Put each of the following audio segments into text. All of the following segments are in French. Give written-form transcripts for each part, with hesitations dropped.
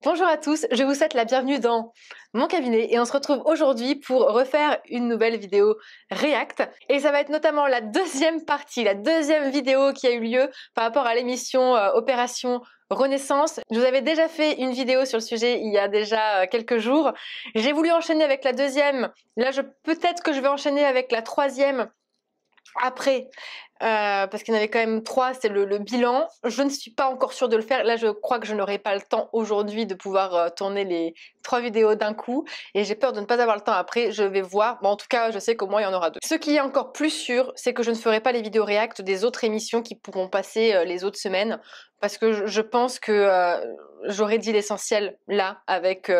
Bonjour à tous, je vous souhaite la bienvenue dans mon cabinet et on se retrouve aujourd'hui pour refaire une nouvelle vidéo React. Et ça va être notamment la deuxième partie, la deuxième vidéo qui a eu lieu par rapport à l'émission Opération Renaissance. Je vous avais déjà fait une vidéo sur le sujet il y a déjà quelques jours. J'ai voulu enchaîner avec la deuxième. Là, peut-être que je vais enchaîner avec la troisième après. Parce qu'il y en avait quand même 3, c'est le bilan. Je ne suis pas encore sûre de le faire. Là, je crois que je n'aurai pas le temps aujourd'hui de pouvoir tourner les 3 vidéos d'un coup. Et j'ai peur de ne pas avoir le temps après. Je vais voir. Bon, en tout cas, je sais qu'au moins, il y en aura 2. Ce qui est encore plus sûr, c'est que je ne ferai pas les vidéos React des autres émissions qui pourront passer les autres semaines. Parce que je pense que j'aurais dit l'essentiel là, avec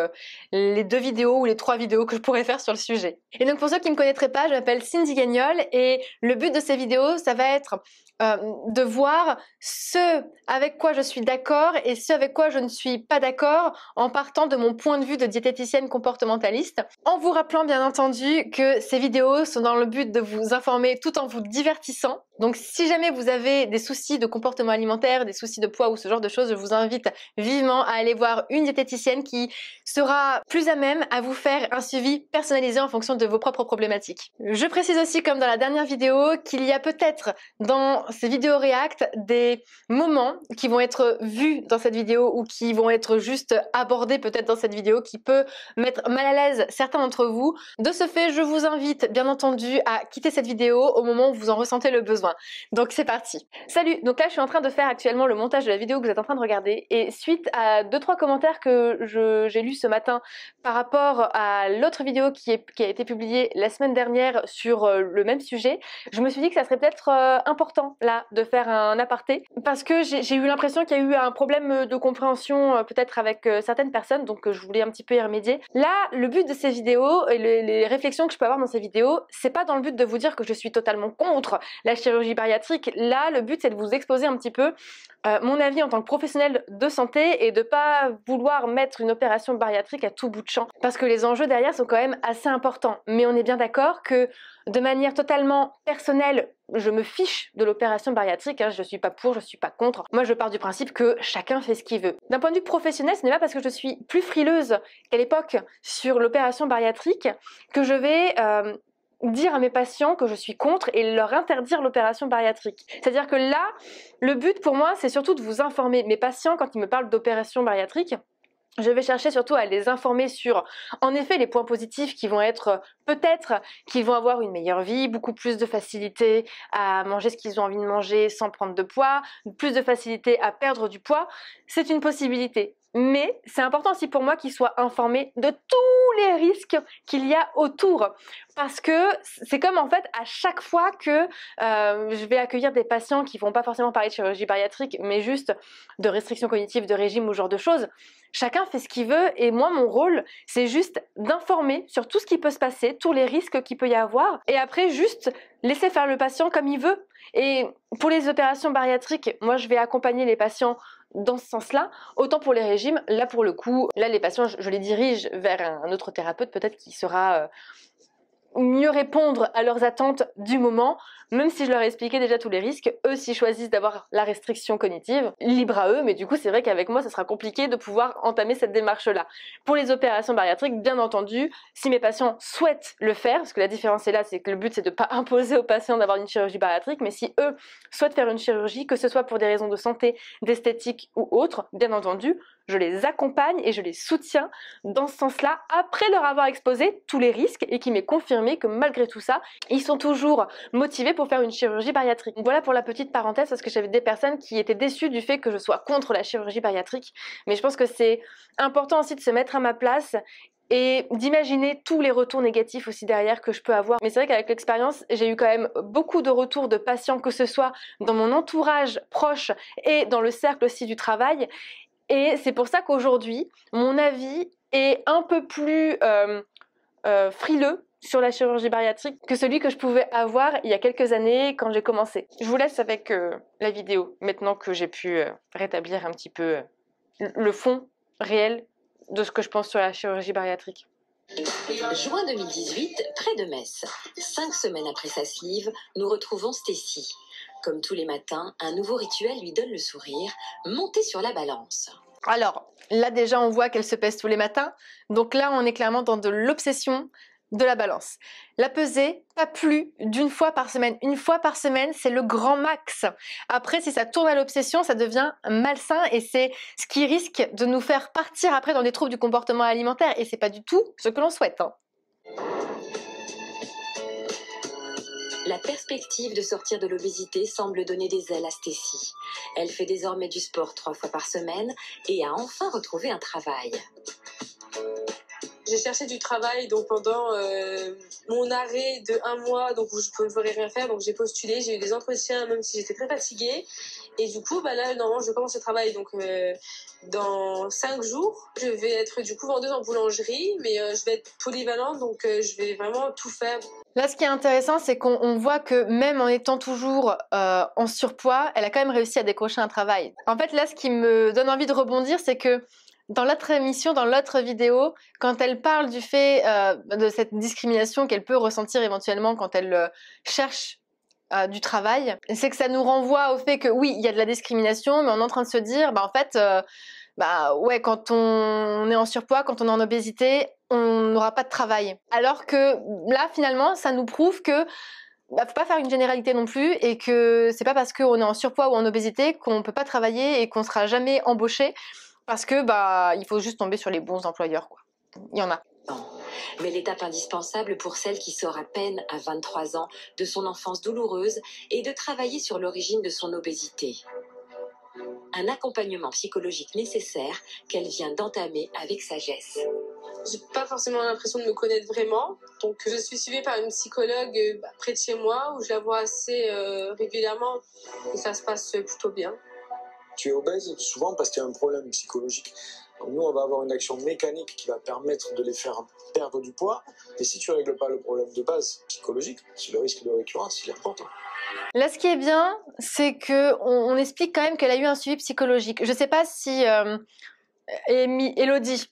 les 2 vidéos ou les 3 vidéos que je pourrais faire sur le sujet. Et donc, pour ceux qui ne me connaîtraient pas, je m'appelle Cindy Gagnol. Et le but de ces vidéos, ça va être de voir ce avec quoi je suis d'accord et ce avec quoi je ne suis pas d'accord en partant de mon point de vue de diététicienne comportementaliste, en vous rappelant bien entendu que ces vidéos sont dans le but de vous informer tout en vous divertissant. Donc si jamais vous avez des soucis de comportement alimentaire, des soucis de poids ou ce genre de choses, je vous invite vivement à aller voir une diététicienne qui sera plus à même à vous faire un suivi personnalisé en fonction de vos propres problématiques. Je précise aussi, comme dans la dernière vidéo, qu'il y a peut-être dans ces vidéos React des moments qui vont être vus dans cette vidéo ou qui vont être juste abordés peut-être dans cette vidéo qui peut mettre mal à l'aise certains d'entre vous. De ce fait, je vous invite bien entendu à quitter cette vidéo au moment où vous en ressentez le besoin. Donc c'est parti. Salut, donc là je suis en train de faire actuellement le montage de la vidéo que vous êtes en train de regarder et suite à 2-3 commentaires que j'ai lus ce matin par rapport à l'autre vidéo qui a été publiée la semaine dernière sur le même sujet, je me suis dit que ça serait peut-être important là de faire un aparté parce que j'ai eu l'impression qu'il y a eu un problème de compréhension peut-être avec certaines personnes, donc je voulais un petit peu y remédier. Là, le but de ces vidéos et les réflexions que je peux avoir dans ces vidéos, c'est pas dans le but de vous dire que je suis totalement contre la chirurgie bariatrique. Là, le but c'est de vous exposer un petit peu mon avis en tant que professionnel de santé et de pas vouloir mettre une opération bariatrique à tout bout de champ parce que les enjeux derrière sont quand même assez importants. Mais on est bien d'accord que de manière totalement personnelle, je me fiche de l'opération bariatrique, hein, je suis pas pour, je suis pas contre. Moi, je pars du principe que chacun fait ce qu'il veut. D'un point de vue professionnel, ce n'est pas parce que je suis plus frileuse qu'à l'époque sur l'opération bariatrique que je vais dire à mes patients que je suis contre et leur interdire l'opération bariatrique. C'est-à-dire que là, le but pour moi, c'est surtout de vous informer. Mes patients, quand ils me parlent d'opération bariatrique, je vais chercher surtout à les informer sur, en effet, les points positifs qui vont être peut-être qu'ils vont avoir une meilleure vie, beaucoup plus de facilité à manger ce qu'ils ont envie de manger sans prendre de poids, plus de facilité à perdre du poids. C'est une possibilité. Mais c'est important aussi pour moi qu'ils soient informés de tous les risques qu'il y a autour. Parce que c'est comme en fait à chaque fois que je vais accueillir des patients qui vont pas forcément parler de chirurgie bariatrique, mais juste de restrictions cognitives, de régime ou ce genre de choses. Chacun fait ce qu'il veut et moi mon rôle c'est juste d'informer sur tout ce qui peut se passer, tous les risques qu'il peut y avoir et après juste laisser faire le patient comme il veut. Et pour les opérations bariatriques, moi je vais accompagner les patients dans ce sens-là. Autant pour les régimes, là pour le coup, là les patients je les dirige vers un autre thérapeute peut-être qui sera mieux répondre à leurs attentes du moment, même si je leur ai expliqué déjà tous les risques. Eux, s'ils choisissent d'avoir la restriction cognitive, libre à eux, mais du coup c'est vrai qu'avec moi ça sera compliqué de pouvoir entamer cette démarche-là. Pour les opérations bariatriques, bien entendu, si mes patients souhaitent le faire, parce que la différence est là, c'est que le but c'est de ne pas imposer aux patients d'avoir une chirurgie bariatrique, mais si eux souhaitent faire une chirurgie, que ce soit pour des raisons de santé, d'esthétique ou autre, bien entendu, je les accompagne et je les soutiens dans ce sens-là, après leur avoir exposé tous les risques et qui m'est confirmé que malgré tout ça, ils sont toujours motivés pour faire une chirurgie bariatrique. Donc voilà pour la petite parenthèse, parce que j'avais des personnes qui étaient déçues du fait que je sois contre la chirurgie bariatrique. Mais je pense que c'est important aussi de se mettre à ma place et d'imaginer tous les retours négatifs aussi derrière que je peux avoir. Mais c'est vrai qu'avec l'expérience, j'ai eu quand même beaucoup de retours de patients, que ce soit dans mon entourage proche et dans le cercle aussi du travail. Et c'est pour ça qu'aujourd'hui, mon avis est un peu plus frileux sur la chirurgie bariatrique que celui que je pouvais avoir il y a quelques années quand j'ai commencé. Je vous laisse avec la vidéo, maintenant que j'ai pu rétablir un petit peu le fond réel de ce que je pense sur la chirurgie bariatrique. Juin 2018, près de Metz. 5 semaines après sa sleeve, nous retrouvons Stacy. Comme tous les matins, un nouveau rituel lui donne le sourire, monter sur la balance. Alors, là déjà, on voit qu'elle se pèse tous les matins. Donc là, on est clairement dans de l'obsession de la balance. La peser, pas plus d'une fois par semaine. Une fois par semaine, c'est le grand max. Après, si ça tourne à l'obsession, ça devient malsain et c'est ce qui risque de nous faire partir après dans des troubles du comportement alimentaire. Et c'est pas du tout ce que l'on souhaite, hein. La perspective de sortir de l'obésité semble donner des ailes à Stécie. Elle fait désormais du sport 3 fois par semaine et a enfin retrouvé un travail. J'ai cherché du travail donc pendant mon arrêt de 1 mois donc où je ne pouvais rien faire, donc j'ai postulé, j'ai eu des entretiens même si j'étais très fatiguée et du coup là normalement je commence le travail donc dans 5 jours. Je vais être du coup vendeuse en boulangerie mais je vais être polyvalente donc je vais vraiment tout faire. Là, ce qui est intéressant, c'est qu'on voit que même en étant toujours en surpoids, elle a quand même réussi à décrocher un travail. En fait, là, ce qui me donne envie de rebondir, c'est que dans l'autre émission, dans l'autre vidéo, quand elle parle du fait de cette discrimination qu'elle peut ressentir éventuellement quand elle cherche du travail, c'est que ça nous renvoie au fait que oui, il y a de la discrimination, mais on est en train de se dire, en fait, ouais, quand on est en surpoids, quand on est en obésité, on n'aura pas de travail. Alors que là, finalement, ça nous prouve que faut pas faire une généralité non plus et que c'est pas parce qu'on est en surpoids ou en obésité qu'on peut pas travailler et qu'on sera jamais embauché parce que il faut juste tomber sur les bons employeurs, quoi. Il y en a. Mais l'étape indispensable pour celle qui sort à peine à 23 ans de son enfance douloureuse est de travailler sur l'origine de son obésité. Un accompagnement psychologique nécessaire qu'elle vient d'entamer avec sagesse. J'ai pas forcément l'impression de me connaître vraiment, donc je suis suivie par une psychologue près de chez moi où je la vois assez régulièrement et ça se passe plutôt bien. Tu es obèse souvent parce qu'il y a un problème psychologique. Donc nous, on va avoir une action mécanique qui va permettre de les faire perdre du poids. Et si tu ne règles pas le problème de base psychologique, le risque de récurrence, il est important. Là, ce qui est bien, c'est qu'on explique quand même qu'elle a eu un suivi psychologique. Je ne sais pas si Elodie,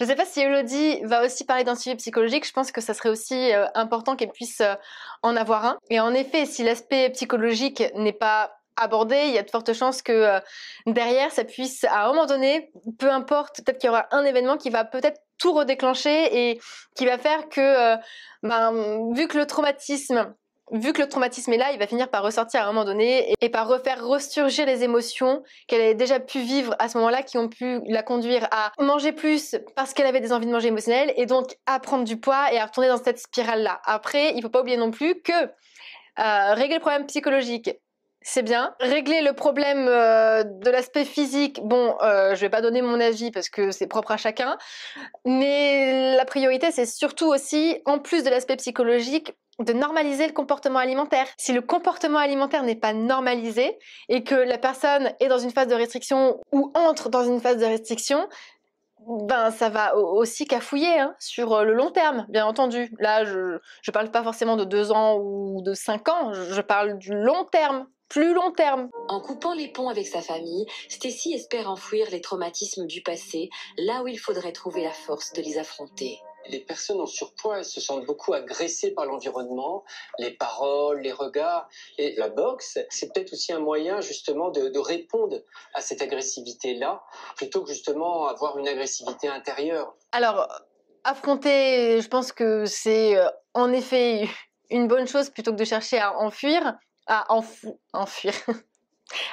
je sais pas si Elodie va aussi parler d'un suivi psychologique. Je pense que ça serait aussi important qu'elle puisse en avoir un. Et en effet, si l'aspect psychologique n'est pas abordé, il y a de fortes chances que derrière, ça puisse, à un moment donné, peu importe, peut-être qu'il y aura un événement qui va peut-être tout redéclencher et qui va faire que, vu que le traumatisme est là, il va finir par ressortir à un moment donné et par refaire ressurgir les émotions qu'elle avait déjà pu vivre à ce moment-là, qui ont pu la conduire à manger plus parce qu'elle avait des envies de manger émotionnelles et donc à prendre du poids et à retourner dans cette spirale-là. Après, il faut pas oublier non plus que régler le problème psychologique, c'est bien. Régler le problème de l'aspect physique, je vais pas donner mon avis parce que c'est propre à chacun, mais la priorité, c'est surtout aussi, en plus de l'aspect psychologique, de normaliser le comportement alimentaire. Si le comportement alimentaire n'est pas normalisé et que la personne est dans une phase de restriction ou entre dans une phase de restriction, ça va aussi cafouiller sur le long terme, bien entendu. Là, je parle pas forcément de 2 ans ou de 5 ans, je parle du long terme. Plus long terme. En coupant les ponts avec sa famille, Stécie espère enfouir les traumatismes du passé, là où il faudrait trouver la force de les affronter. Les personnes en surpoids, elles se sentent beaucoup agressées par l'environnement, les paroles, les regards. Et la boxe, c'est peut-être aussi un moyen justement de répondre à cette agressivité-là, plutôt que justement avoir une agressivité intérieure. Alors, affronter, je pense que c'est en effet une bonne chose plutôt que de chercher à enfuir. À enfouir.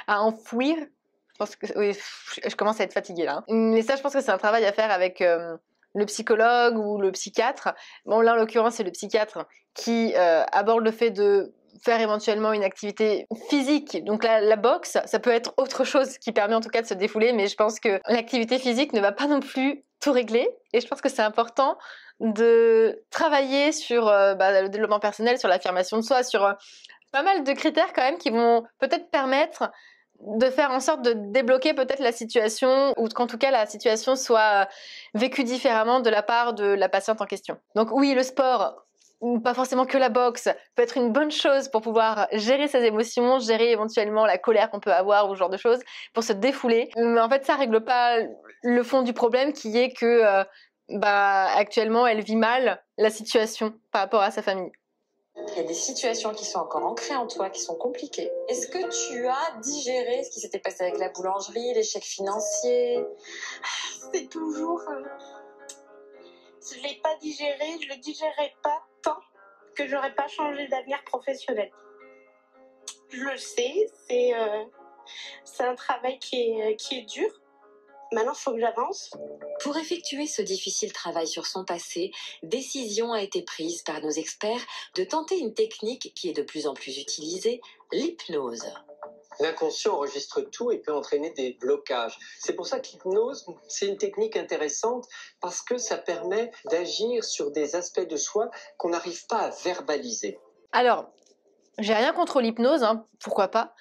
À enfouir. Je pense que oui, je commence à être fatiguée là. Mais ça, je pense que c'est un travail à faire avec le psychologue ou le psychiatre. Bon, là, en l'occurrence, c'est le psychiatre qui aborde le fait de faire éventuellement une activité physique. Donc la boxe, ça peut être autre chose qui permet en tout cas de se défouler, mais je pense que l'activité physique ne va pas non plus tout régler. Et je pense que c'est important de travailler sur le développement personnel, sur l'affirmation de soi, sur pas mal de critères quand même qui vont peut-être permettre de faire en sorte de débloquer peut-être la situation ou qu'en tout cas la situation soit vécue différemment de la part de la patiente en question. Donc oui, le sport, pas forcément que la boxe, peut être une bonne chose pour pouvoir gérer ses émotions, gérer éventuellement la colère qu'on peut avoir ou ce genre de choses, pour se défouler. Mais en fait, ça règle pas le fond du problème qui est que actuellement, elle vit mal la situation par rapport à sa famille. Il y a des situations qui sont encore ancrées en toi, qui sont compliquées. Est-ce que tu as digéré ce qui s'était passé avec la boulangerie, l'échec financier? C'est toujours... je ne l'ai pas digéré, je le digérerai pas tant que j'aurais pas changé d'avenir professionnel. Je le sais, c'est un travail qui est dur. Maintenant, il faut que j'avance. Pour effectuer ce difficile travail sur son passé, décision a été prise par nos experts de tenter une technique qui est de plus en plus utilisée, l'hypnose. L'inconscient enregistre tout et peut entraîner des blocages. C'est pour ça que l'hypnose, c'est une technique intéressante parce que ça permet d'agir sur des aspects de soi qu'on n'arrive pas à verbaliser. Alors, j'ai rien contre l'hypnose, hein, pourquoi pas.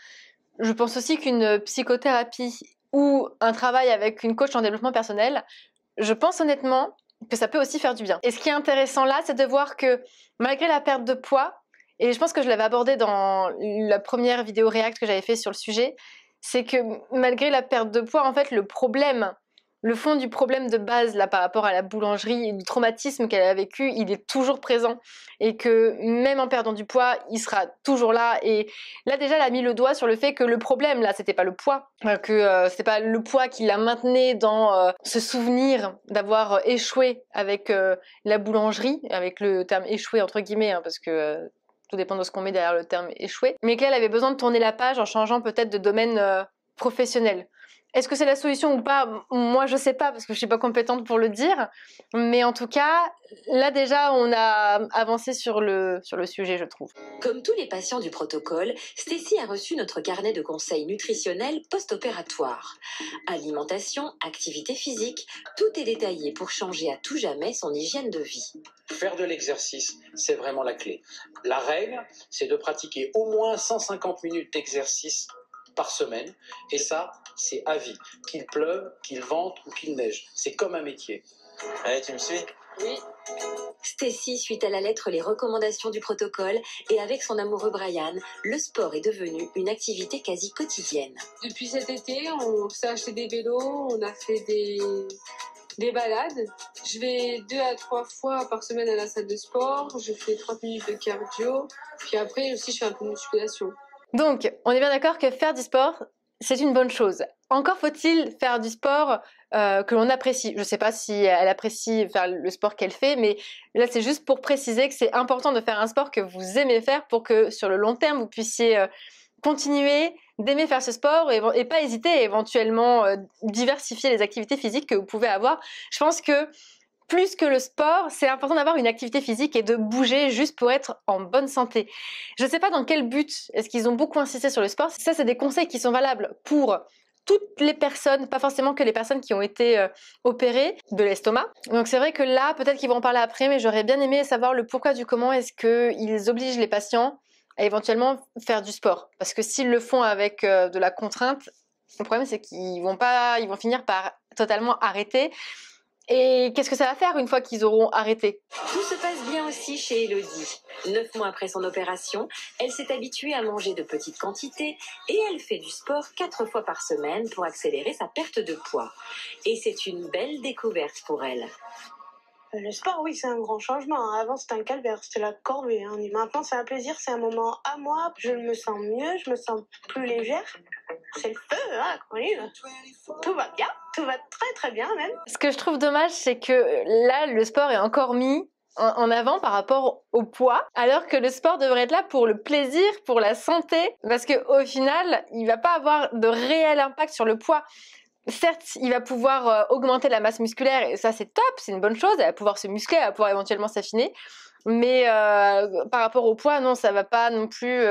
Je pense aussi qu'une psychothérapie ou un travail avec une coach en développement personnel, je pense honnêtement que ça peut aussi faire du bien. Et ce qui est intéressant là, c'est de voir que malgré la perte de poids, et je pense que je l'avais abordé dans la première vidéo React que j'avais fait sur le sujet, c'est que malgré la perte de poids, en fait, le fond du problème de base là par rapport à la boulangerie et du traumatisme qu'elle a vécu, il est toujours présent et que même en perdant du poids, il sera toujours là. Et là déjà, elle a mis le doigt sur le fait que le problème là, c'était pas le poids, que c'était pas le poids qui la maintenait dans ce souvenir d'avoir échoué avec la boulangerie, avec le terme échoué entre guillemets, hein, parce que tout dépend de ce qu'on met derrière le terme échoué, mais qu'elle avait besoin de tourner la page en changeant peut-être de domaine professionnel. Est-ce que c'est la solution ou pas? Moi, je sais pas parce que je suis pas compétente pour le dire. Mais en tout cas, là déjà, on a avancé sur le sujet, je trouve. Comme tous les patients du protocole, Stécie a reçu notre carnet de conseils nutritionnels post-opératoire. Alimentation, activité physique, tout est détaillé pour changer à tout jamais son hygiène de vie. Faire de l'exercice, c'est vraiment la clé. La règle, c'est de pratiquer au moins 150 minutes d'exercice par semaine, et ça, c'est à vie. Qu'il pleuve, qu'il vente ou qu'il neige. C'est comme un métier. Allez, tu me suis? Oui. Stécie suit à la lettre les recommandations du protocole et avec son amoureux Brian, le sport est devenu une activité quasi quotidienne. Depuis cet été, on s'est acheté des vélos, on a fait des balades. Je vais 2 à 3 fois par semaine à la salle de sport, je fais 30 minutes de cardio, puis après aussi je fais un peu de musculation. Donc, on est bien d'accord que faire du sport, c'est une bonne chose. Encore faut-il faire du sport que l'on apprécie. Je ne sais pas si elle apprécie faire le sport qu'elle fait, mais là, c'est juste pour préciser que c'est important de faire un sport que vous aimez faire pour que sur le long terme, vous puissiez continuer d'aimer faire ce sport et pas hésiter à éventuellement diversifier les activités physiques que vous pouvez avoir. Je pense que plus que le sport, c'est important d'avoir une activité physique et de bouger juste pour être en bonne santé. Je ne sais pas dans quel but est-ce qu'ils ont beaucoup insisté sur le sport. Ça, c'est des conseils qui sont valables pour toutes les personnes, pas forcément que les personnes qui ont été opérées de l'estomac. Donc c'est vrai que là, peut-être qu'ils vont en parler après, mais j'aurais bien aimé savoir le pourquoi du comment est-ce qu'ils obligent les patients à éventuellement faire du sport. Parce que s'ils le font avec de la contrainte, le problème c'est qu'ils vont finir par totalement arrêter. Et qu'est-ce que ça va faire une fois qu'ils auront arrêté? Tout se passe bien aussi chez Elodie. 9 mois après son opération, elle s'est habituée à manger de petites quantités et elle fait du sport 4 fois par semaine pour accélérer sa perte de poids. Et c'est une belle découverte pour elle. Le sport, oui, c'est un grand changement. Avant, c'était un calvaire, c'était la corvée. Hein. Maintenant, c'est un plaisir, c'est un moment à moi. Je me sens mieux, je me sens plus légère. C'est le feu, hein, tout va bien, tout va très très bien même. Ce que je trouve dommage, c'est que là, le sport est encore mis en avant par rapport au poids, alors que le sport devrait être là pour le plaisir, pour la santé, parce qu'au final, il va pas avoir de réel impact sur le poids. Certes, il va pouvoir augmenter la masse musculaire, et ça c'est top, c'est une bonne chose, elle va pouvoir se muscler, elle va pouvoir éventuellement s'affiner, mais par rapport au poids, non, ça va pas non plus,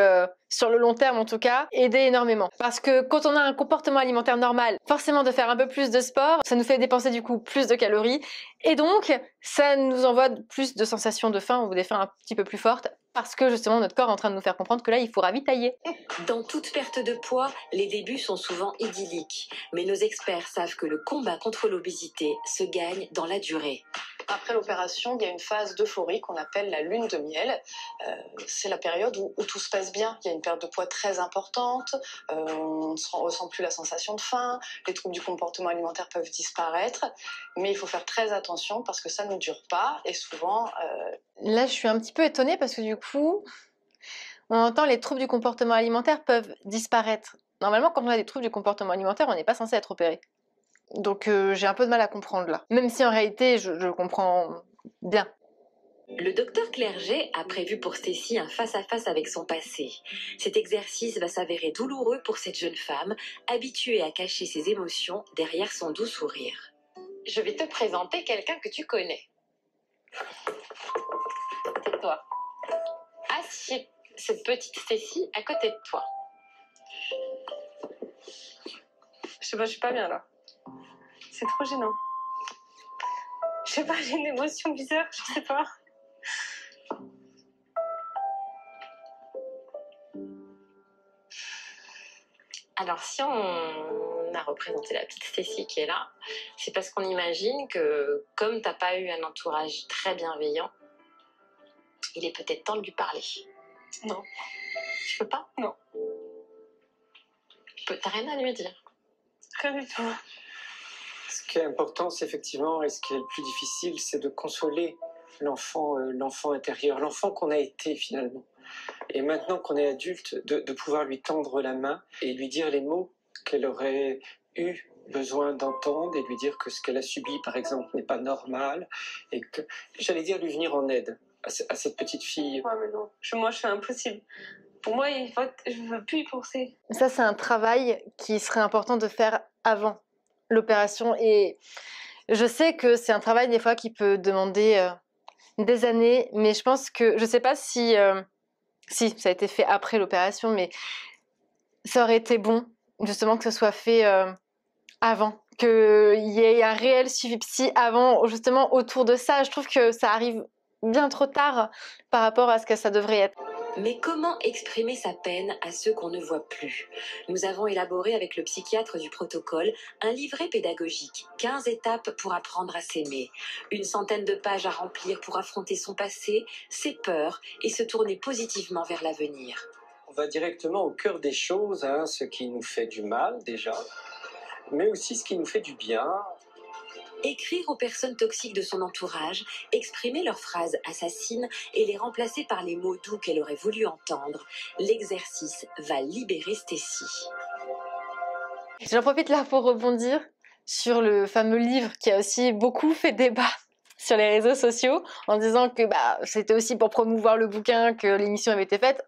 sur le long terme en tout cas, aider énormément. Parce que quand on a un comportement alimentaire normal, forcément de faire un peu plus de sport, ça nous fait dépenser du coup plus de calories, et donc ça nous envoie plus de sensations de faim ou des faims un petit peu plus fortes, parce que justement notre corps est en train de nous faire comprendre que là il faut ravitailler. Dans toute perte de poids, les débuts sont souvent idylliques, mais nos experts savent que le combat contre l'obésité se gagne dans la durée. Après l'opération, il y a une phase d'euphorie qu'on appelle la lune de miel. C'est la période où tout se passe bien. Il y a une perte de poids très importante, on ne ressent plus la sensation de faim, les troubles du comportement alimentaire peuvent disparaître, mais il faut faire très attention parce que ça ne dure pas et souvent... Là, je suis un petit peu étonnée parce que du coup, on entend les troubles du comportement alimentaire peuvent disparaître. Normalement, quand on a des troubles du comportement alimentaire, on n'est pas censé être opéré. Donc j'ai un peu de mal à comprendre là. Même si en réalité, je comprends bien. Le docteur Clerget a prévu pour Stécie un face-à-face avec son passé. Cet exercice va s'avérer douloureux pour cette jeune femme, habituée à cacher ses émotions derrière son doux sourire. Je vais te présenter quelqu'un que tu connais. C'est toi. Assieds cette petite Stécie à côté de toi. Je sais pas, je suis pas bien là. C'est trop gênant. Je sais pas, j'ai une émotion bizarre, je sais pas. Alors si on a représenté la petite Stécie qui est là, c'est parce qu'on imagine que comme t'as pas eu un entourage très bienveillant, il est peut-être temps de lui parler. Non. Tu peux pas? Non. T'as rien à lui dire? Rien du tout. Ce qui est important, c'est effectivement, et ce qui est le plus difficile, c'est de consoler l'enfant intérieur, l'enfant qu'on a été finalement. Et maintenant qu'on est adulte, de pouvoir lui tendre la main et lui dire les mots qu'elle aurait eu besoin d'entendre et lui dire que ce qu'elle a subi, par exemple, n'est pas normal et que, j'allais dire, lui venir en aide à cette petite fille. Ouais, mais non. Moi, je suis impossible. Pour moi, je veux plus y penser. Ça, c'est un travail qui serait important de faire avant l'opération. Et je sais que c'est un travail des fois qui peut demander des années, mais je pense que, je sais pas si ça a été fait après l'opération, mais ça aurait été bon justement que ce soit fait avant, qu'il y ait un réel suivi psy avant, justement autour de ça. Je trouve que ça arrive bien trop tard par rapport à ce que ça devrait être. Mais comment exprimer sa peine à ceux qu'on ne voit plus? Nous avons élaboré avec le psychiatre du protocole un livret pédagogique, 15 étapes pour apprendre à s'aimer, une centaine de pages à remplir pour affronter son passé, ses peurs et se tourner positivement vers l'avenir. On va directement au cœur des choses, hein, ce qui nous fait du mal déjà, mais aussi ce qui nous fait du bien. Écrire aux personnes toxiques de son entourage, exprimer leurs phrases assassines et les remplacer par les mots doux qu'elle aurait voulu entendre. L'exercice va libérer Stécie. J'en profite là pour rebondir sur le fameux livre qui a aussi beaucoup fait débat sur les réseaux sociaux en disant que c'était aussi pour promouvoir le bouquin que l'émission avait été faite.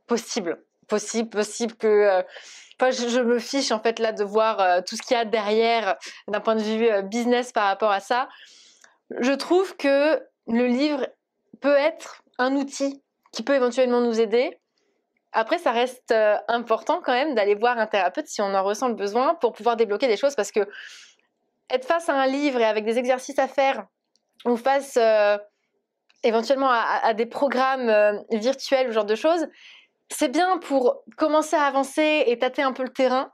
Possible que... je me fiche en fait là de voir tout ce qu'il y a derrière d'un point de vue business par rapport à ça. Je trouve que le livre peut être un outil qui peut éventuellement nous aider. Après, ça reste important quand même d'aller voir un thérapeute si on en ressent le besoin pour pouvoir débloquer des choses, parce que être face à un livre et avec des exercices à faire ou face éventuellement à des programmes virtuels ou ce genre de choses, c'est bien pour commencer à avancer et tâter un peu le terrain,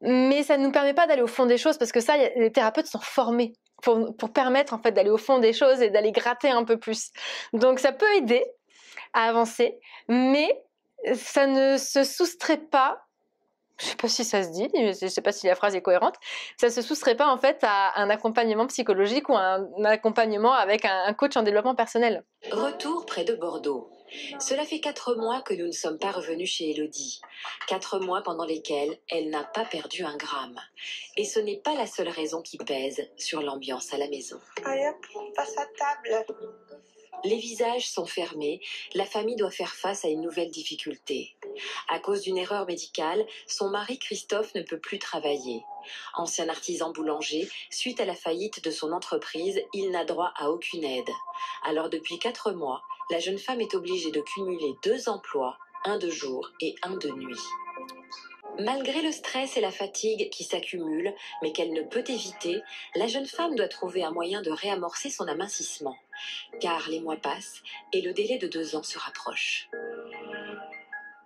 mais ça ne nous permet pas d'aller au fond des choses, parce que ça, les thérapeutes sont formés pour permettre en fait d'aller au fond des choses et d'aller gratter un peu plus. Donc ça peut aider à avancer, mais ça ne se soustrait pas, je ne sais pas si ça se dit, je ne sais pas si la phrase est cohérente, ça ne se soustrait pas en fait à un accompagnement psychologique ou un accompagnement avec un coach en développement personnel. Retour près de Bordeaux. Cela fait 4 mois que nous ne sommes pas revenus chez Élodie. 4 mois pendant lesquels elle n'a pas perdu un gramme. Et ce n'est pas la seule raison qui pèse sur l'ambiance à la maison. Allez hop, on passe à table. Les visages sont fermés, la famille doit faire face à une nouvelle difficulté. À cause d'une erreur médicale, son mari Christophe ne peut plus travailler. Ancien artisan boulanger, suite à la faillite de son entreprise, il n'a droit à aucune aide. Alors depuis 4 mois, la jeune femme est obligée de cumuler 2 emplois, un de jour et un de nuit. Malgré le stress et la fatigue qui s'accumulent, mais qu'elle ne peut éviter, la jeune femme doit trouver un moyen de réamorcer son amincissement. Car les mois passent et le délai de 2 ans se rapproche.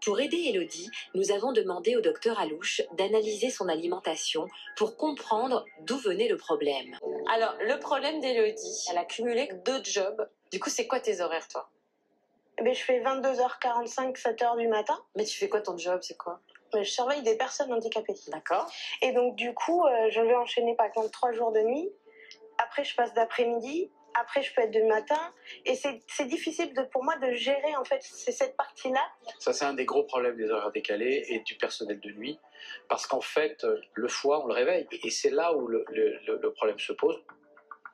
Pour aider Élodie, nous avons demandé au docteur Alouche d'analyser son alimentation pour comprendre d'où venait le problème. Alors, le problème d'Élodie, elle a cumulé 2 jobs. Du coup, c'est quoi tes horaires, toi? Je fais 22h45, 7h du matin. Mais tu fais quoi ton job, c'est quoi? Je surveille des personnes handicapées. D'accord. Et donc, du coup, je vais enchaîner par exemple 3 jours de nuit. Après, je passe d'après-midi. Après, je peux être de matin. Et c'est difficile pour moi de gérer, en fait, c'est cette partie-là. Ça, c'est un des gros problèmes des horaires décalés et du personnel de nuit. Parce qu'en fait, le foie, on le réveille. Et c'est là où le problème se pose.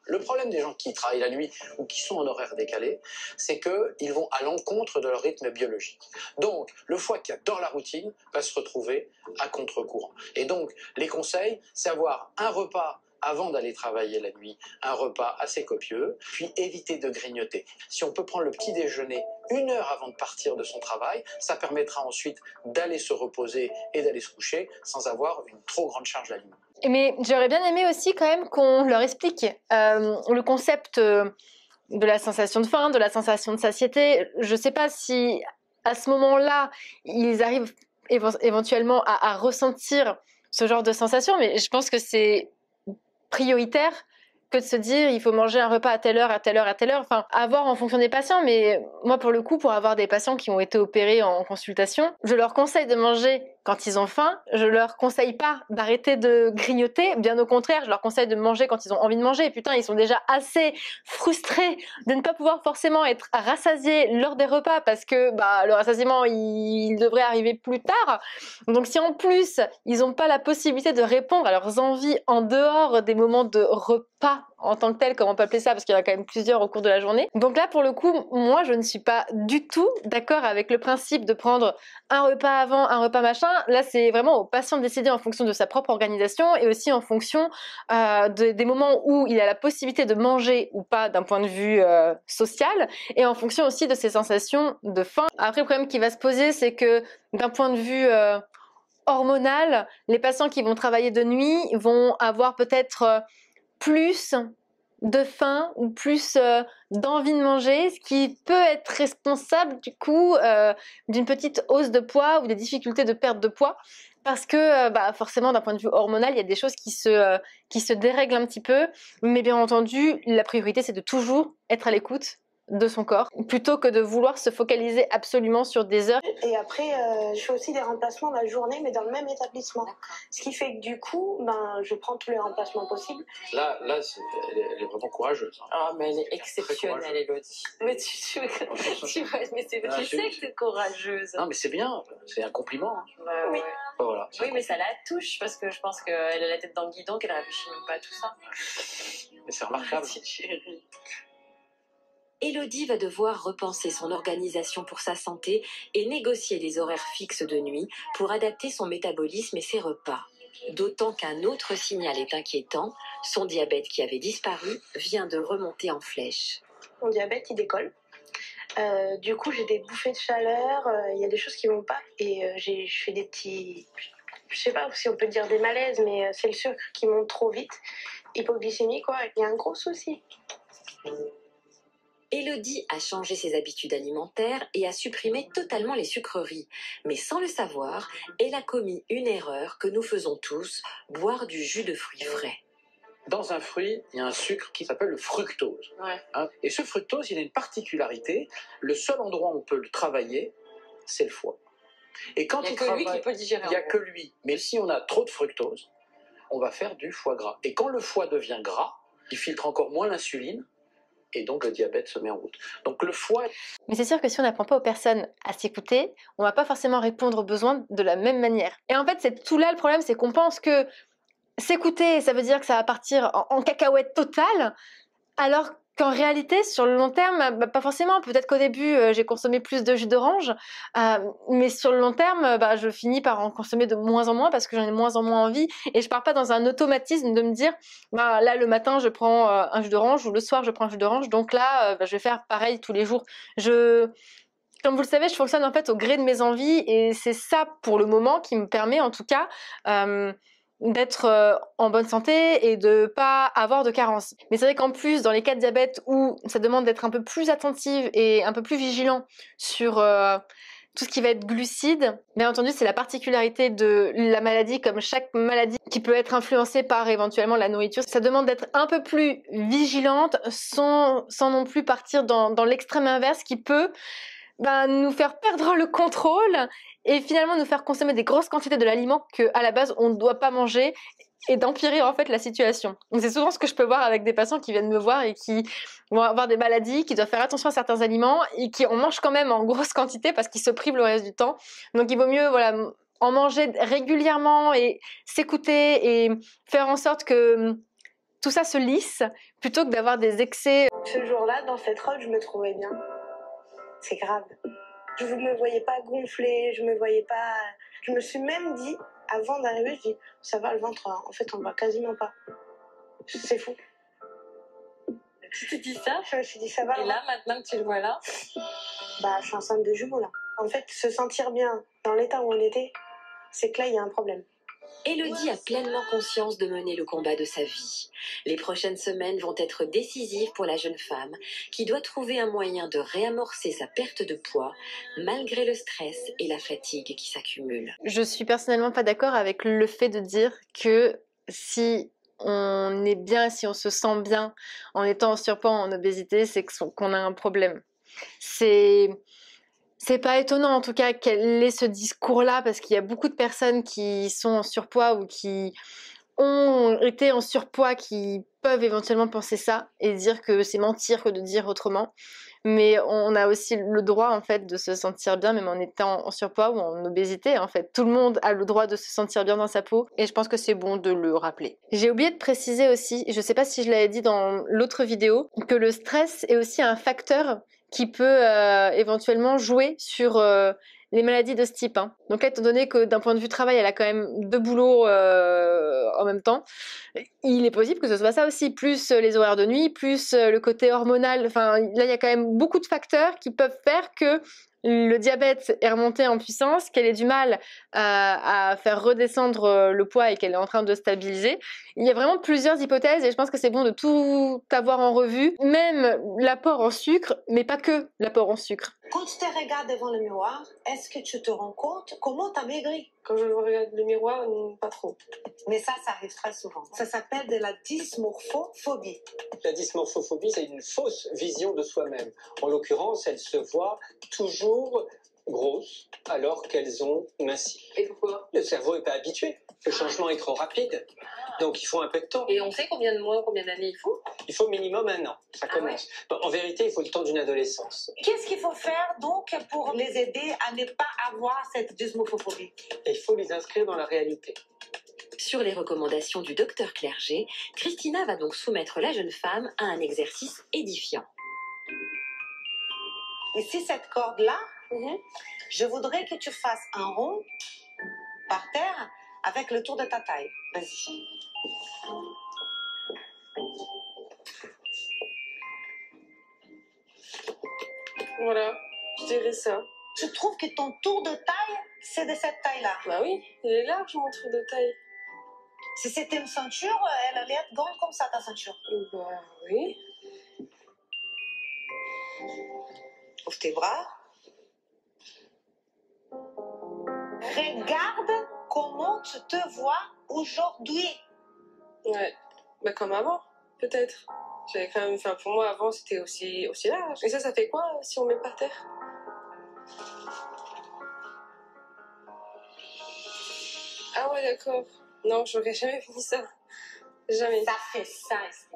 Le problème des gens qui travaillent la nuit ou qui sont en horaire décalé, c'est qu'ils vont à l'encontre de leur rythme biologique. Donc, le foie qui adore la routine va se retrouver à contre-courant. Et donc, les conseils, c'est avoir un repas avant d'aller travailler la nuit, un repas assez copieux, puis éviter de grignoter. Si on peut prendre le petit déjeuner 1 heure avant de partir de son travail, ça permettra ensuite d'aller se reposer et d'aller se coucher sans avoir une trop grande charge d'aliments. Mais j'aurais bien aimé aussi quand même qu'on leur explique le concept de la sensation de faim, de la sensation de satiété. Je ne sais pas si à ce moment-là, ils arrivent éventuellement à ressentir ce genre de sensation, mais je pense que c'est prioritaire que de se dire il faut manger un repas à telle heure, à telle heure, à telle heure. Enfin, à voir en fonction des patients, mais moi pour le coup, pour avoir des patients qui ont été opérés en consultation, je leur conseille de manger quand ils ont faim. Je leur conseille pas d'arrêter de grignoter, bien au contraire, je leur conseille de manger quand ils ont envie de manger. Et putain, ils sont déjà assez frustrés de ne pas pouvoir forcément être rassasiés lors des repas parce que le rassasiement il devrait arriver plus tard. Donc si en plus ils n'ont pas la possibilité de répondre à leurs envies en dehors des moments de repas en tant que tel, comme on peut appeler ça, parce qu'il y en a quand même plusieurs au cours de la journée. Donc là, pour le coup, moi, je ne suis pas du tout d'accord avec le principe de prendre un repas avant, un repas machin. Là, c'est vraiment au patient de décider en fonction de sa propre organisation et aussi en fonction des moments où il a la possibilité de manger ou pas d'un point de vue social et en fonction aussi de ses sensations de faim. Après, le problème qui va se poser, c'est que d'un point de vue hormonal, les patients qui vont travailler de nuit vont avoir peut-être plus de faim ou plus d'envie de manger, ce qui peut être responsable du coup d'une petite hausse de poids ou des difficultés de perte de poids parce que forcément d'un point de vue hormonal il y a des choses qui se dérèglent un petit peu, mais bien entendu la priorité c'est de toujours être à l'écoute de son corps plutôt que de vouloir se focaliser absolument sur des heures. Et après je fais aussi des remplacements la journée mais dans le même établissement, ce qui fait que du coup je prends tous les remplacements possibles. Là elle est vraiment courageuse. Ah mais elle est exceptionnelle Élodie. Mais tu sais que t'es courageuse. Non mais c'est bien, c'est un compliment. Oui. Voilà, oui mais ça la touche parce que je pense qu'elle a la tête dans le guidon, qu'elle réfléchit même pas à tout ça. Mais c'est remarquable. Élodie va devoir repenser son organisation pour sa santé et négocier des horaires fixes de nuit pour adapter son métabolisme et ses repas. D'autant qu'un autre signal est inquiétant, son diabète qui avait disparu vient de remonter en flèche. Mon diabète il décolle. Du coup j'ai des bouffées de chaleur, il y a des choses qui vont pas et je fais des petits, je sais pas si on peut dire des malaises, mais c'est le sucre qui monte trop vite, hypoglycémie quoi, il y a un gros souci. Élodie a changé ses habitudes alimentaires et a supprimé totalement les sucreries. Mais sans le savoir, elle a commis une erreur que nous faisons tous, boire du jus de fruits frais. Dans un fruit, il y a un sucre qui s'appelle le fructose. Ouais. Et ce fructose, il a une particularité. Le seul endroit où on peut le travailler, c'est le foie. Et quand il n'y a que lui qui peut le digérer. Il n'y a que lui. Mais si on a trop de fructose, on va faire du foie gras. Et quand le foie devient gras, il filtre encore moins l'insuline. Et donc le diabète se met en route. Donc le foie... Mais c'est sûr que si on n'apprend pas aux personnes à s'écouter, on va pas forcément répondre aux besoins de la même manière. Et en fait, c'est tout là le problème, c'est qu'on pense que s'écouter, ça veut dire que ça va partir en cacahuète totale, alors qu'en réalité, sur le long terme, pas forcément. Peut-être qu'au début, j'ai consommé plus de jus d'orange, mais sur le long terme, je finis par en consommer de moins en moins parce que j'en ai de moins en moins envie. Et je pars pas dans un automatisme de me dire, là, le matin, je prends un jus d'orange ou le soir, je prends un jus d'orange. Donc là, je vais faire pareil tous les jours. Comme vous le savez, je fonctionne en fait au gré de mes envies et c'est ça, pour le moment, qui me permet en tout cas... d'être en bonne santé et de pas avoir de carence. Mais c'est vrai qu'en plus, dans les cas de diabète où ça demande d'être un peu plus attentive et un peu plus vigilant sur tout ce qui va être glucides. Bien entendu, c'est la particularité de la maladie, comme chaque maladie qui peut être influencée par éventuellement la nourriture. Ça demande d'être un peu plus vigilante sans non plus partir dans l'extrême inverse qui peut nous faire perdre le contrôle et finalement nous faire consommer des grosses quantités de l'aliment qu'à la base on ne doit pas manger et d'empirer en fait la situation. Donc c'est souvent ce que je peux voir avec des patients qui viennent me voir et qui vont avoir des maladies, qui doivent faire attention à certains aliments et qui en mangent quand même en grosse quantité parce qu'ils se privent le reste du temps. Donc il vaut mieux en manger régulièrement et s'écouter et faire en sorte que tout ça se lisse plutôt que d'avoir des excès. Ce jour-là, dans cette robe, je me trouvais bien. C'est grave. Je ne me voyais pas gonfler, je me voyais pas... Je me suis même dit, avant d'arriver, je dis, ça va le ventre, en fait on ne voit quasiment pas. C'est fou. Tu te dis ça? Je me suis dit, ça va. Et là, maintenant que tu le vois là? Je suis enceinte de jumeaux là. En fait, se sentir bien dans l'état où on était, c'est que là, il y a un problème. Élodie a pleinement conscience de mener le combat de sa vie. Les prochaines semaines vont être décisives pour la jeune femme qui doit trouver un moyen de réamorcer sa perte de poids malgré le stress et la fatigue qui s'accumulent. Je suis personnellement pas d'accord avec le fait de dire que si on est bien, si on se sent bien en étant en surpoids, en obésité, c'est qu'on a un problème. C'est pas étonnant en tout cas qu'elle ait ce discours-là parce qu'il y a beaucoup de personnes qui sont en surpoids ou qui ont été en surpoids qui peuvent éventuellement penser ça et dire que c'est mentir que de dire autrement. Mais on a aussi le droit en fait de se sentir bien même en étant en surpoids ou en obésité en fait. Tout le monde a le droit de se sentir bien dans sa peau et je pense que c'est bon de le rappeler. J'ai oublié de préciser aussi, je sais pas si je l'avais dit dans l'autre vidéo, que le stress est aussi un facteur qui peut éventuellement jouer sur les maladies de ce type. Donc là, étant donné que d'un point de vue travail, elle a quand même 2 boulots en même temps, il est possible que ce soit ça aussi, plus les horaires de nuit, plus le côté hormonal. Enfin, là, il y a quand même beaucoup de facteurs qui peuvent faire que le diabète est remonté en puissance, qu'elle ait du mal à faire redescendre le poids et qu'elle est en train de stabiliser. Il y a vraiment plusieurs hypothèses et je pense que c'est bon de tout avoir en revue, même l'apport en sucre, mais pas que l'apport en sucre. Quand tu te regardes devant le miroir, est-ce que tu te rends compte comment tu as maigri? Quand je regarde le miroir, pas trop. Mais ça arrive très souvent. Ça s'appelle de la dysmorphophobie. La dysmorphophobie, c'est une fausse vision de soi-même. En l'occurrence, elles se voient toujours grosses alors qu'elles ont minci. Et pourquoi? Le cerveau n'est pas habitué. Le changement est trop rapide. Donc il faut un peu de temps. Et on sait combien de mois, combien d'années il faut? Il faut minimum 1 an. Ça commence. Ouais. En vérité, il faut le temps d'une adolescence. Qu'est-ce qu'il faut faire donc pour les aider à ne pas avoir cette dysmorphophobie? Et il faut les inscrire dans la réalité. Sur les recommandations du docteur Clerget, Christina va donc soumettre la jeune femme à un exercice édifiant. Ici, cette corde-là, je voudrais que tu fasses un rond par terre avec le tour de ta taille. Vas-y. Voilà, je dirais ça. Tu trouves que ton tour de taille, c'est de cette taille-là? Bah oui, il est large mon tour de taille. Si c'était une ceinture, elle allait être grande comme ça, ta ceinture. Bah oui. Ouvre tes bras. Regarde comment tu te vois aujourd'hui. Ouais, bah comme avant, peut-être. J'avais quand même, pour moi avant c'était aussi large. Et ça fait quoi si on met par terre? Ah ouais, d'accord. Non, j'aurais jamais fini ça. Jamais. Ça fait ça, Estes.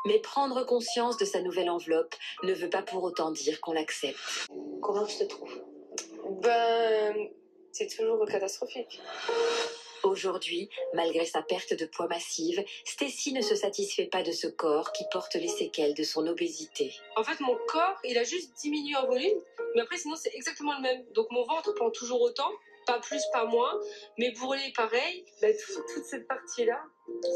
Mais prendre conscience de sa nouvelle enveloppe ne veut pas pour autant dire qu'on l'accepte. Comment tu te trouves? C'est toujours catastrophique. Aujourd'hui, malgré sa perte de poids massive, Stécie ne se satisfait pas de ce corps qui porte les séquelles de son obésité. En fait, mon corps, il a juste diminué en volume, mais après, sinon, c'est exactement le même. Donc, mon ventre prend toujours autant, pas plus, pas moins, mais bourrelet, pareil. Bah, toute cette partie-là,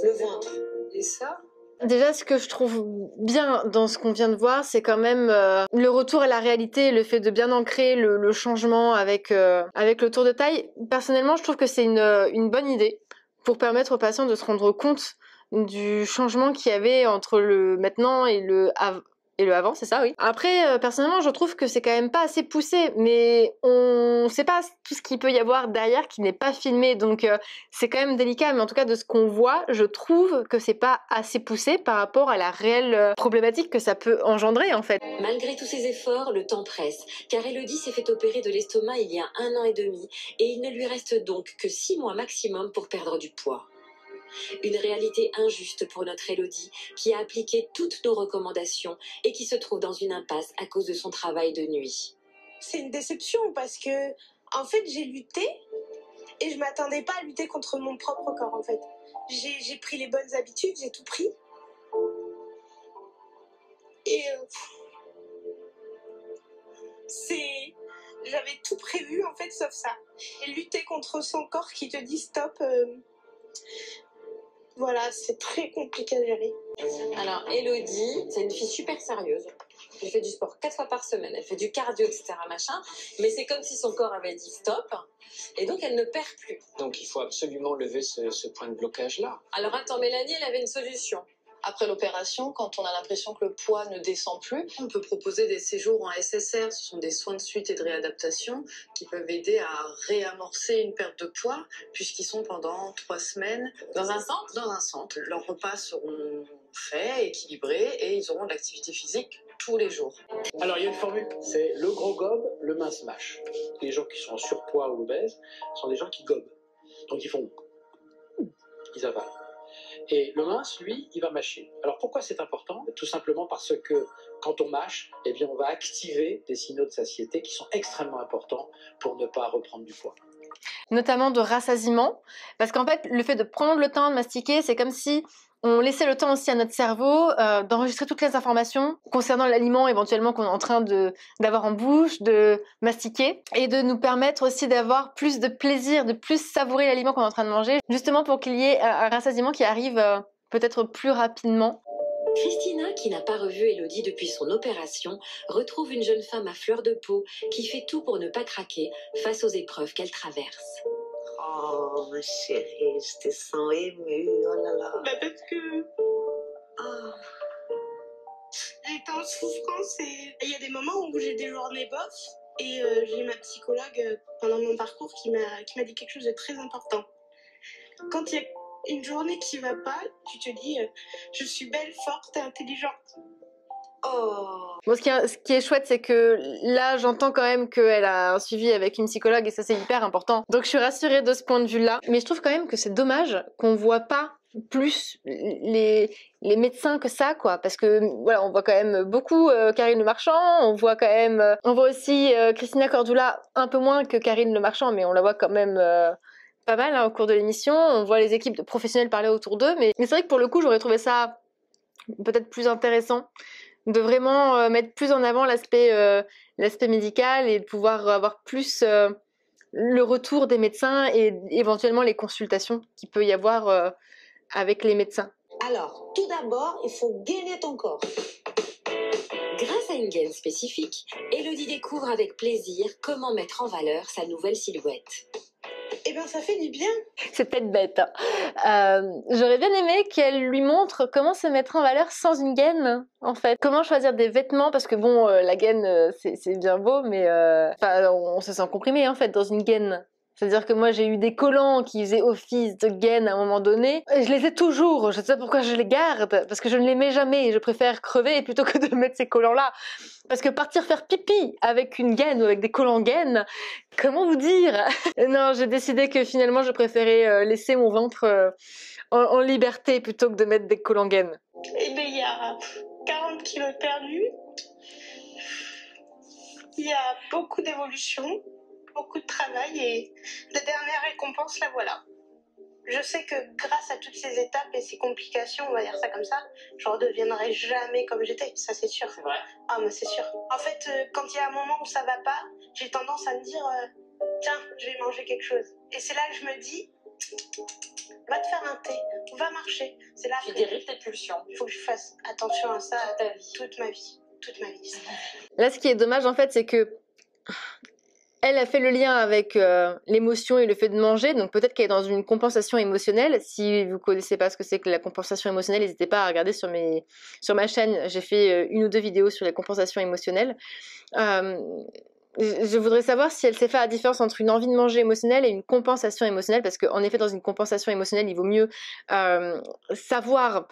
le ventre. Et ça. Déjà, ce que je trouve bien dans ce qu'on vient de voir, c'est quand même le retour à la réalité, le fait de bien ancrer le changement avec le tour de taille. Personnellement, je trouve que c'est une bonne idée pour permettre aux patients de se rendre compte du changement qu'il y avait entre le maintenant et le Et le avant, c'est ça, oui. Après, personnellement, je trouve que c'est quand même pas assez poussé, mais on sait pas tout ce qu'il peut y avoir derrière qui n'est pas filmé, donc c'est quand même délicat, mais en tout cas, de ce qu'on voit, je trouve que c'est pas assez poussé par rapport à la réelle problématique que ça peut engendrer, en fait. Malgré tous ses efforts, le temps presse, car Elodie s'est fait opérer de l'estomac il y a 1 an et demi, et il ne lui reste donc que 6 mois maximum pour perdre du poids. Une réalité injuste pour notre Elodie, qui a appliqué toutes nos recommandations et qui se trouve dans une impasse à cause de son travail de nuit. C'est une déception parce que, en fait, j'ai lutté et je m'attendais pas à lutter contre mon propre corps, en fait. J'ai pris les bonnes habitudes, j'ai tout pris. Et j'avais tout prévu, en fait, sauf ça. Et lutter contre son corps qui te dit stop... Voilà, c'est très compliqué à gérer. Alors, Elodie, c'est une fille super sérieuse. Elle fait du sport 4 fois par semaine, elle fait du cardio, etc. machin. Mais c'est comme si son corps avait dit stop, et donc elle ne perd plus. Donc il faut absolument lever ce point de blocage-là. Alors attends, Mélanie, elle avait une solution. Après l'opération, quand on a l'impression que le poids ne descend plus, on peut proposer des séjours en SSR. Ce sont des soins de suite et de réadaptation qui peuvent aider à réamorcer une perte de poids, puisqu'ils sont pendant 3 semaines Dans un centre ? dans un centre. Leurs repas seront faits, équilibrés, et ils auront de l'activité physique tous les jours. Alors il y a une formule, c'est le gros gobe, le mince mâche. Les gens qui sont en surpoids ou obèses sont des gens qui gobent. Donc ils avalent. Et le mince, lui, il va mâcher. Alors pourquoi c'est important ? Tout simplement parce que quand on mâche, eh bien, on va activer des signaux de satiété qui sont extrêmement importants pour ne pas reprendre du poids. Notamment de rassasiement, parce qu'en fait, le fait de prendre le temps de mastiquer, c'est comme si on laissait le temps aussi à notre cerveau d'enregistrer toutes les informations concernant l'aliment éventuellement qu'on est en train d'avoir en bouche, de mastiquer, et de nous permettre aussi d'avoir plus de plaisir, de plus savourer l'aliment qu'on est en train de manger, justement pour qu'il y ait un rassasiement qui arrive peut-être plus rapidement. Christina, qui n'a pas revu Elodie depuis son opération, retrouve une jeune femme à fleur de peau qui fait tout pour ne pas craquer face aux épreuves qu'elle traverse. Oh, ma chérie, je te sens émue, oh là là. Bah parce que j'étais en souffrance et il y a des moments où j'ai des journées bof et j'ai ma psychologue pendant mon parcours qui m'a dit quelque chose de très important. Quand il y a une journée qui va pas, tu te dis je suis belle, forte et intelligente. Oh. Bon, ce qui est chouette, c'est que là, j'entends quand même qu'elle a un suivi avec une psychologue et ça, c'est hyper important. Donc, je suis rassurée de ce point de vue-là. Mais je trouve quand même que c'est dommage qu'on voit pas plus les médecins que ça, quoi. Parce que, voilà, on voit quand même beaucoup Karine Le Marchand, on voit aussi Christina Cordula, un peu moins que Karine Le Marchand, mais on la voit quand même pas mal au cours de l'émission. On voit les équipes de professionnels parler autour d'eux. Mais c'est vrai que pour le coup, j'aurais trouvé ça peut-être plus intéressant de vraiment mettre plus en avant l'aspect médical et de pouvoir avoir plus le retour des médecins et éventuellement les consultations qu'il peut y avoir avec les médecins. Alors, tout d'abord, il faut gainer ton corps. Grâce à une gaine spécifique, Elodie découvre avec plaisir comment mettre en valeur sa nouvelle silhouette. Eh bien, ça fait du bien. C'est peut-être bête. J'aurais bien aimé qu'elle lui montre comment se mettre en valeur sans une gaine, en fait. Comment choisir des vêtements, parce que bon, la gaine, c'est bien beau, mais on se sent comprimé, en fait, dans une gaine. C'est-à-dire que moi, j'ai eu des collants qui faisaient office de gaine à un moment donné. Et je les ai toujours. Je ne sais pas pourquoi je les garde. Parce que je ne les mets jamais. Je préfère crever plutôt que de mettre ces collants-là. Parce que partir faire pipi avec une gaine ou avec des collants gaine, comment vous dire? Non, j'ai décidé que finalement, je préférais laisser mon ventre en liberté plutôt que de mettre des collants gaine. Eh bien, il y a 40 kilos perdus. Il y a beaucoup d'évolution. Beaucoup de travail et la dernière récompense, la voilà. Je sais que grâce à toutes ces étapes et ces complications, on va dire ça comme ça, je ne redeviendrai jamais comme j'étais, ça c'est sûr. C'est vrai ? Ah mais c'est sûr. En fait, quand il y a un moment où ça va pas, j'ai tendance à me dire tiens, je vais manger quelque chose. Et c'est là que je me dis va te faire un thé, va marcher. C'est là Tu que dérives tes pulsions. il faut que je fasse attention à ça Ta vie. toute ma vie. Toute ma vie. Là, ce qui est dommage, en fait, c'est que Elle a fait le lien avec l'émotion et le fait de manger, donc peut-être qu'elle est dans une compensation émotionnelle. Si vous connaissez pas ce que c'est que la compensation émotionnelle, n'hésitez pas à regarder sur ma chaîne. J'ai fait 1 ou 2 vidéos sur les compensations émotionnelles. Je voudrais savoir si elle sait faire la différence entre une envie de manger émotionnelle et une compensation émotionnelle, parce qu'en effet, dans une compensation émotionnelle, il vaut mieux savoir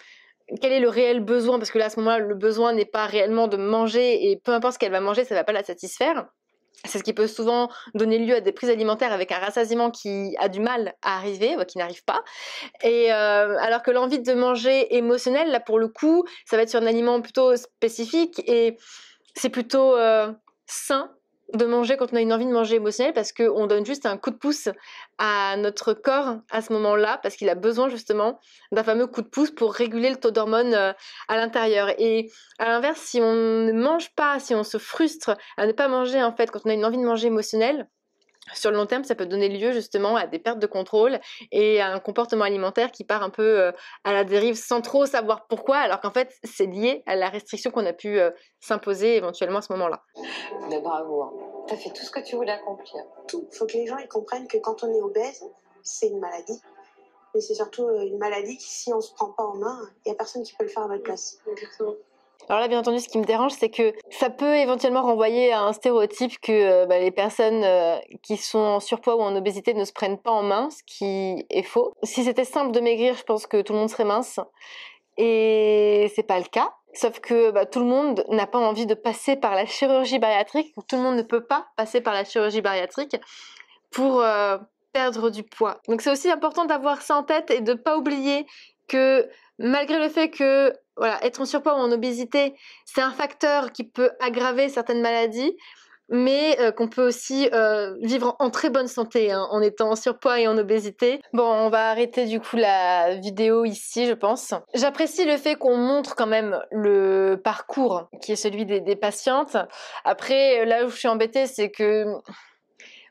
quel est le réel besoin, parce que là, à ce moment-là, le besoin n'est pas réellement de manger, et peu importe ce qu'elle va manger, ça ne va pas la satisfaire. C'est ce qui peut souvent donner lieu à des prises alimentaires avec un rassasiement qui a du mal à arriver, qui n'arrive pas. Et alors que l'envie de manger émotionnelle, là pour le coup, ça va être sur un aliment plutôt spécifique et c'est plutôt sain de manger quand on a une envie de manger émotionnelle, parce qu'on donne juste un coup de pouce à notre corps à ce moment-là, parce qu'il a besoin justement d'un fameux coup de pouce pour réguler le taux d'hormones à l'intérieur. Et à l'inverse, si on ne mange pas, si on se frustre à ne pas manger en fait quand on a une envie de manger émotionnelle, sur le long terme, ça peut donner lieu justement à des pertes de contrôle et à un comportement alimentaire qui part un peu à la dérive sans trop savoir pourquoi, alors qu'en fait, c'est lié à la restriction qu'on a pu s'imposer éventuellement à ce moment-là. Mais bravo, hein. T'as fait tout ce que tu voulais accomplir. Tout. Il faut que les gens ils comprennent que quand on est obèse, c'est une maladie. Mais c'est surtout une maladie qui, si on ne se prend pas en main, il n'y a personne qui peut le faire à notre place. Exactement. Alors là, bien entendu, ce qui me dérange, c'est que ça peut éventuellement renvoyer à un stéréotype que les personnes qui sont en surpoids ou en obésité ne se prennent pas en main, ce qui est faux. Si c'était simple de maigrir, je pense que tout le monde serait mince. Et c'est pas le cas. Sauf que tout le monde n'a pas envie de passer par la chirurgie bariatrique. Tout le monde ne peut pas passer par la chirurgie bariatrique pour perdre du poids. Donc c'est aussi important d'avoir ça en tête et de pas oublier que malgré le fait que être en surpoids ou en obésité, c'est un facteur qui peut aggraver certaines maladies, mais qu'on peut aussi vivre en très bonne santé en étant en surpoids et en obésité. Bon, on va arrêter du coup la vidéo ici, je pense. J'apprécie le fait qu'on montre quand même le parcours qui est celui des patientes. Après, là où je suis embêtée, c'est que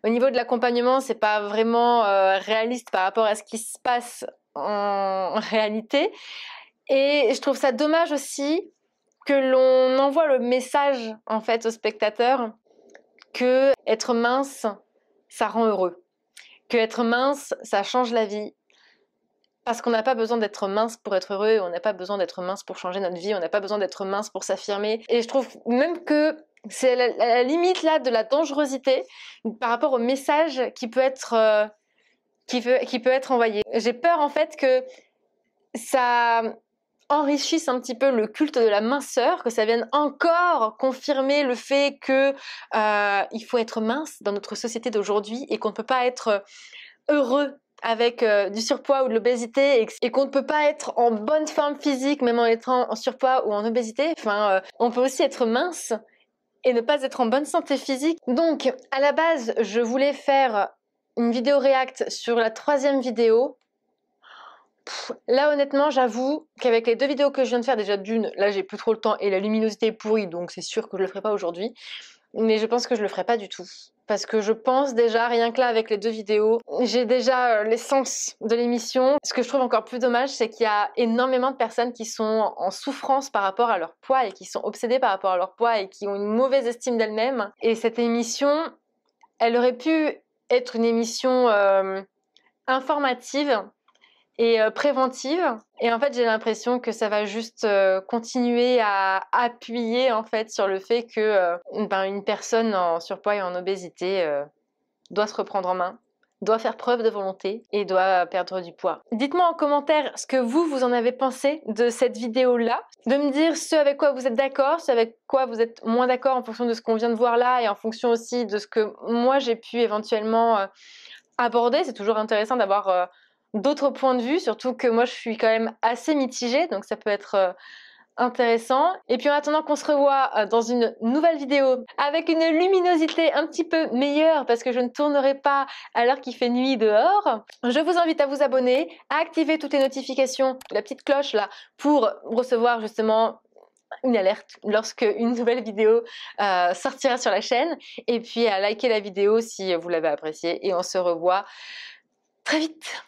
au niveau de l'accompagnement, c'est pas vraiment réaliste par rapport à ce qui se passe en réalité. Et je trouve ça dommage aussi que l'on envoie le message en fait aux spectateurs que être mince, ça rend heureux. Que être mince, ça change la vie. Parce qu'on n'a pas besoin d'être mince pour être heureux, on n'a pas besoin d'être mince pour changer notre vie, on n'a pas besoin d'être mince pour s'affirmer. Et je trouve même que c'est la limite là de la dangerosité par rapport au message qui peut être envoyé. J'ai peur en fait que ça enrichisse un petit peu le culte de la minceur, que ça vienne encore confirmer le fait que il faut être mince dans notre société d'aujourd'hui et qu'on ne peut pas être heureux avec du surpoids ou de l'obésité et qu'on ne peut pas être en bonne forme physique même en étant en surpoids ou en obésité. Enfin, on peut aussi être mince et ne pas être en bonne santé physique. Donc, à la base, je voulais faire une vidéo react sur la 3e vidéo. Là honnêtement j'avoue qu'avec les 2 vidéos que je viens de faire, déjà d'une, là j'ai plus trop le temps et la luminosité est pourrie, donc c'est sûr que je le ferai pas aujourd'hui, mais je pense que je le ferai pas du tout, parce que je pense déjà, rien que là avec les 2 vidéos, j'ai déjà l'essence de l'émission. Ce que je trouve encore plus dommage, c'est qu'il y a énormément de personnes qui sont en souffrance par rapport à leur poids et qui sont obsédées par rapport à leur poids et qui ont une mauvaise estime d'elles-mêmes, et cette émission, elle aurait pu être une émission informative et préventive, et en fait j'ai l'impression que ça va juste continuer à appuyer en fait sur le fait que une personne en surpoids et en obésité doit se reprendre en main, doit faire preuve de volonté et doit perdre du poids. Dites-moi en commentaire ce que vous en avez pensé de cette vidéo-là, de me dire ce avec quoi vous êtes d'accord, ce avec quoi vous êtes moins d'accord en fonction de ce qu'on vient de voir là et en fonction aussi de ce que moi j'ai pu éventuellement aborder. C'est toujours intéressant d'avoir d'autres points de vue, surtout que moi je suis quand même assez mitigée, donc ça peut être intéressant. Et puis en attendant qu'on se revoit dans une nouvelle vidéo avec une luminosité un petit peu meilleure parce que je ne tournerai pas à l'heure qu'il fait nuit dehors, je vous invite à vous abonner, à activer toutes les notifications, la petite cloche là, pour recevoir justement une alerte lorsque une nouvelle vidéo sortira sur la chaîne, et puis à liker la vidéo si vous l'avez appréciée, et on se revoit très vite.